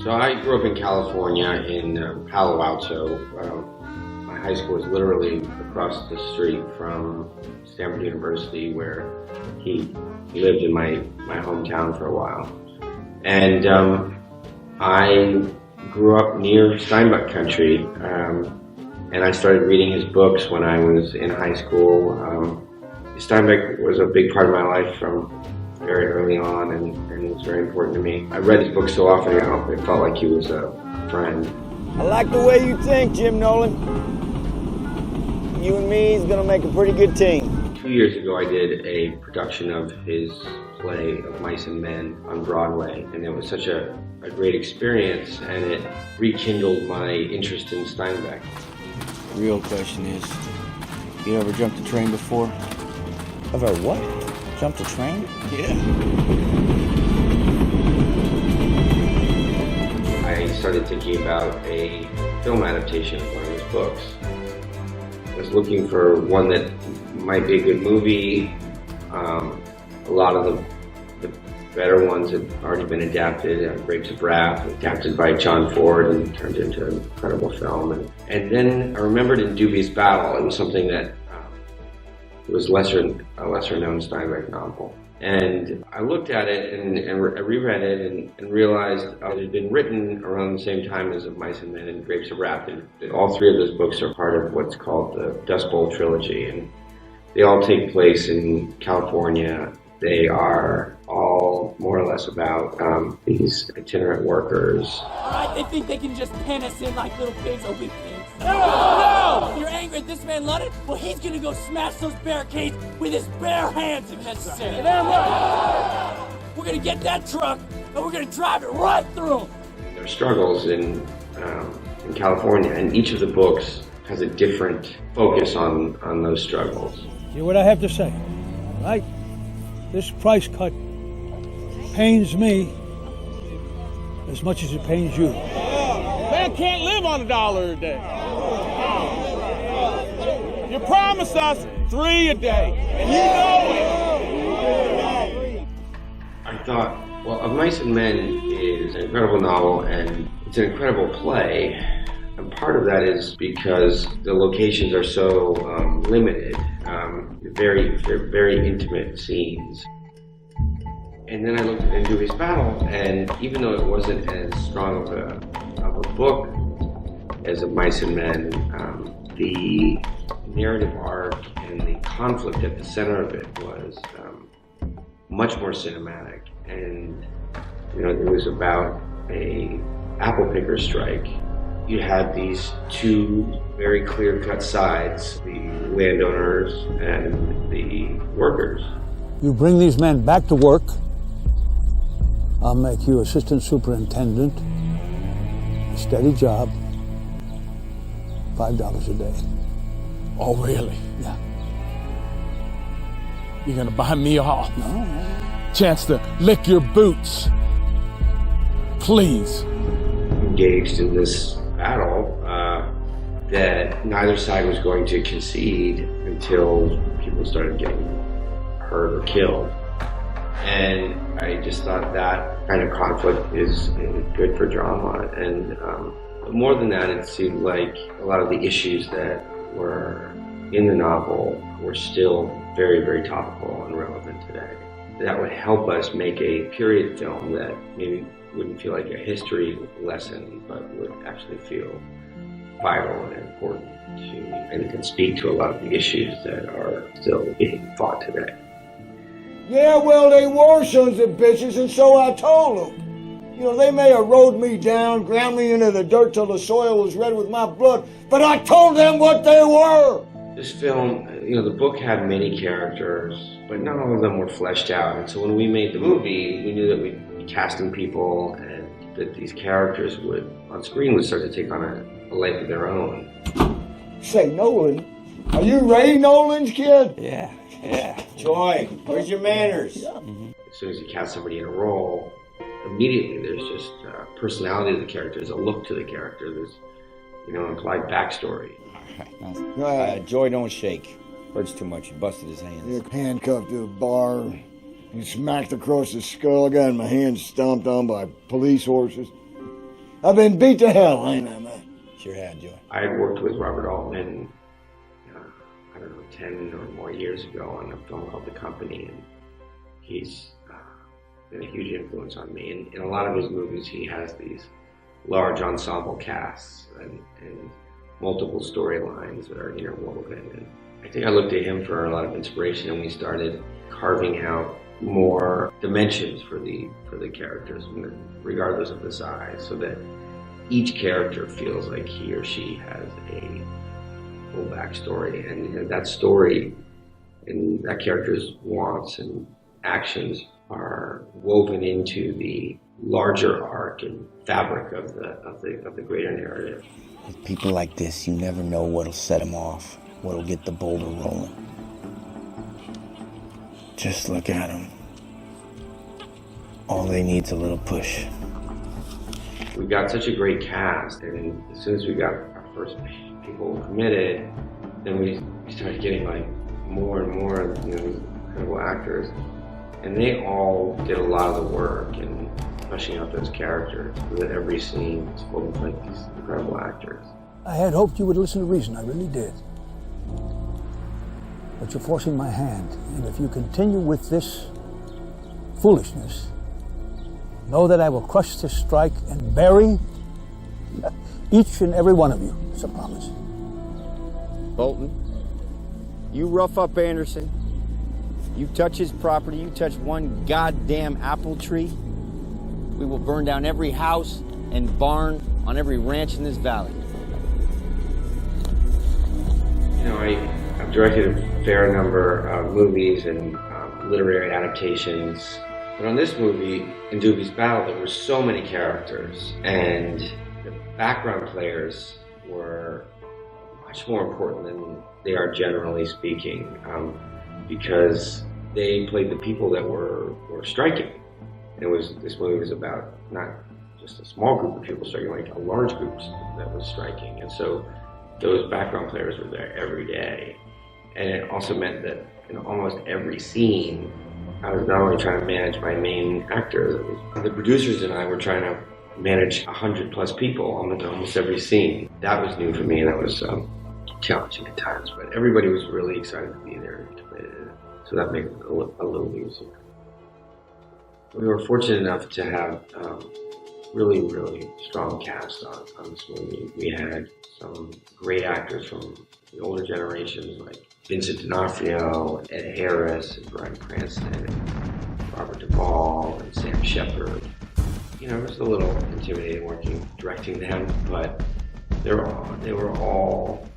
So I grew up in California in Palo Alto. My high school was literally across the street from Stanford University, where he lived in my hometown for a while. And I grew up near Steinbeck country, and I started reading his books when I was in high school. Steinbeck was a big part of my life from very early on, and it was very important to me. I read his books so often, it felt like he was a friend. I like the way you think, Jim Nolan. You and me is gonna make a pretty good team. 2 years ago, I did a production of his play of Mice and Men on Broadway, and it was such a great experience, and it rekindled my interest in Steinbeck. The real question is, you ever jumped a train before? Ever what? Jumped a train? Yeah. I started thinking about a film adaptation of one of his books. I was looking for one that might be a good movie. A lot of the better ones had already been adapted. Grapes of Wrath, adapted by John Ford and turned into an incredible film. And then I remembered In Dubious Battle. It was something that was a lesser known Steinbeck novel. And I looked at it and I reread it and realized it had been written around the same time as Of Mice and Men and Grapes of Wrath. And all three of those books are part of what's called the Dust Bowl trilogy. And they all take place in California. They are all more or less about these itinerant workers. All right, they think they can just pen us in like little pigs or we pigs. No! You're angry at this man London? Well, he's gonna go smash those barricades with his bare hands if necessary. Damn right. We're gonna get that truck and we're gonna drive it right through. There are struggles in California, and each of the books has a different focus on those struggles. Hear what I have to say, right? This price cut pains me as much as it pains you. Man can't live on $1 a day. You promised us 3 a day, and you know it. I thought, well, Of Mice and Men is an incredible novel, and it's an incredible play. And part of that is because the locations are so limited, very intimate scenes. And then I looked at In Dubious Battle, and even though it wasn't as strong of a book as Of Mice and Men, the narrative arc and the conflict at the center of it was much more cinematic. And it was about a apple picker strike. You had these two very clear-cut sides, the landowners and the workers. You bring these men back to work, I'll make you assistant superintendent, a steady job, $5 a day. Oh, really? Yeah. You're gonna buy me off? No. Chance to lick your boots. Please. Engaged in this battle that neither side was going to concede until people started getting hurt or killed. And I just thought that kind of conflict is good for drama. And more than that, it seemed like a lot of the issues that were in the novel were still very, very topical and relevant today. That would help us make a period film that maybe wouldn't feel like a history lesson, but would actually feel vital and important to, and can speak to a lot of the issues that are still being fought today. Yeah, well, they were sons of bitches, and so I told them. They may have rode me down, ground me into the dirt till the soil was red with my blood, but I told them what they were. This film, the book had many characters, but not all of them were fleshed out. And so when we made the movie, we knew that we'd be casting people and that these characters on screen would start to take on a life of their own. Say, Nolan, are you Ray Nolan's kid? Yeah. Joy, where's your manners? Mm-hmm. As soon as you cast somebody in a role, immediately there's just a personality of the character, there's a look to the character, there's, implied backstory. Joy don't shake. Hurts too much. He busted his hands. Yeah, handcuffed to a bar. He smacked across the skull. I got my hands stomped on by police horses. I've been beat to hell, ain't I, man? Sure had, Joey. I had worked with Robert Altman, I don't know, 10 or more years ago on a film called The Company, and he's been a huge influence on me. And in a lot of his movies, he has these large ensemble casts and multiple storylines that are interwoven. And I think I looked to him for a lot of inspiration, and we started carving out more dimensions for the characters, regardless of the size, so that each character feels like he or she has a full backstory, and that story and that character's wants and actions are woven into the larger arc and fabric of the greater narrative. With people like this, you never know what'll set them off, what'll get the boulder rolling. Just look at them. All they need's a little push. We got such a great cast, and as soon as we got our first people committed, then we started getting like more and more, incredible actors, and they all did a lot of the work in fleshing out those characters, so that every scene was full of like these incredible actors. I had hoped you would listen to reason, I really did. But you're forcing my hand, and if you continue with this foolishness, know that I will crush this strike and bury each and every one of you. It's a promise. Bolton, you rough up Anderson. You touch his property, you touch one goddamn apple tree, we will burn down every house and barn on every ranch in this valley. I've directed a fair number of movies and literary adaptations. But on this movie, In Dubious Battle, there were so many characters, and the background players were much more important than they are generally speaking, because they played the people that were striking. And this movie was about not just a small group of people striking, like a large group that was striking. And so those background players were there every day. And it also meant that in almost every scene, I was not only trying to manage my main actor, the producers and I were trying to manage 100+ people on almost every scene. That was new for me, and that was challenging at times. But everybody was really excited to be there and committed, so that made it a little easier. We were fortunate enough to have really, really strong cast on this movie. We had some great actors from the older generations, like Vincent D'Onofrio, Ed Harris, and Bryan Cranston, and Robert Duvall, and Sam Shepard. It was a little intimidating directing them, but they were all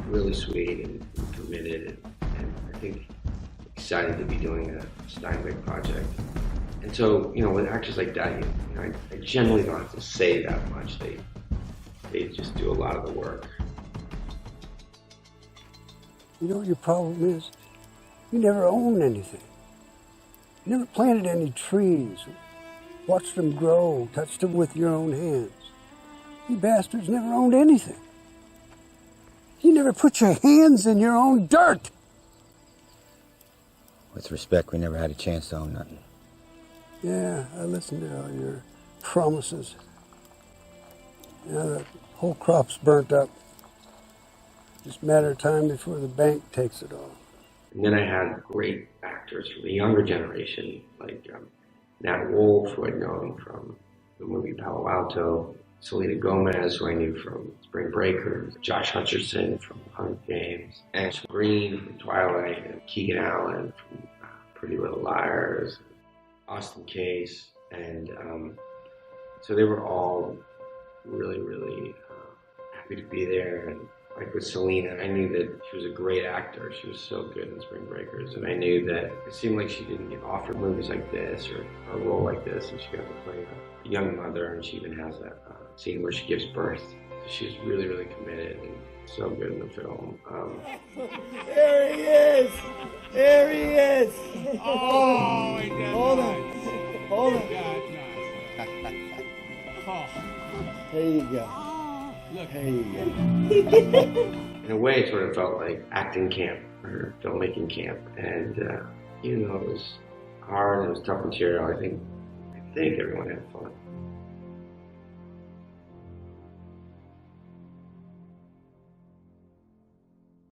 really sweet and committed, and I think excited to be doing a Steinbeck project. And so, with actors like that, I generally don't have to say that much. They just do a lot of the work. You know what your problem is? You never owned anything. You never planted any trees, watched them grow, touched them with your own hands. You bastards never owned anything. You never put your hands in your own dirt. With respect, we never had a chance to own nothing. Yeah, I listened to all your promises. Now the whole crop's burnt up. Just a matter of time before the bank takes it all. And then I had great actors from the younger generation, like Nat Wolff, who I'd known from the movie Palo Alto, Selena Gomez, who I knew from Spring Breakers, Josh Hutcherson from Hunger Games, Ash Green from Twilight, and Keegan Allen from Pretty Little Liars, Austin Case, and so they were all really, really happy to be there. And like with Selena, I knew that she was a great actor. She was so good in Spring Breakers, and I knew that it seemed like she didn't get offered movies like this or a role like this, and she got to play a young mother, and she even has a scene where she gives birth. So she's really, really committed and so good in the film. There he is! There he is! Oh, Hold on. Hold on. Oh, There you go. look. There you go. In a way, it sort of felt like acting camp or filmmaking camp, and even though it was hard and it was tough material, I think everyone had fun.